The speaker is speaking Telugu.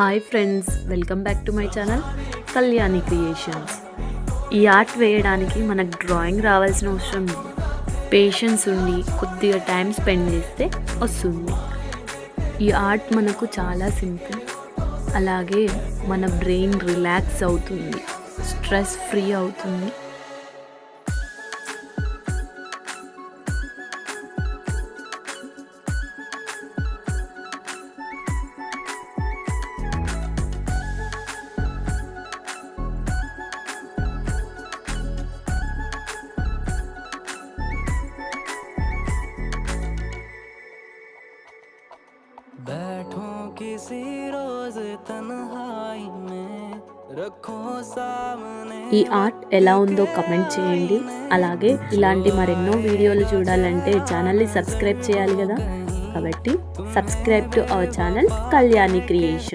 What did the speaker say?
Hi friends, welcome back to my channel Kalyani creations. ఈ ఆర్ట్ వేయడానికి మనకు డ్రాయింగ్ రావాల్సిన అవసరం లేదు. పేషెన్స్ ఉండి కొద్దిగా టైం స్పెండ్ చేస్తే వస్తుంది. ఈ ఆర్ట్ మనకు చాలా సింపుల్, అలాగే మన బ్రెయిన్ రిలాక్స్ అవుతుంది, స్ట్రెస్ ఫ్రీ అవుతుంది. बैठो किसी रोज तन्हाई में रखो सामने. ఈ ఆర్ట్ ఎలా ఉందో కమెంట్ చేయండి. అలాగే ఇలాంటి మరెన్నో వీడియోలు చూడాలంటే ఛానల్ని సబ్స్క్రైబ్ చేయాలి కదా. కాబట్టి subscribe to our channel Kalyani creation.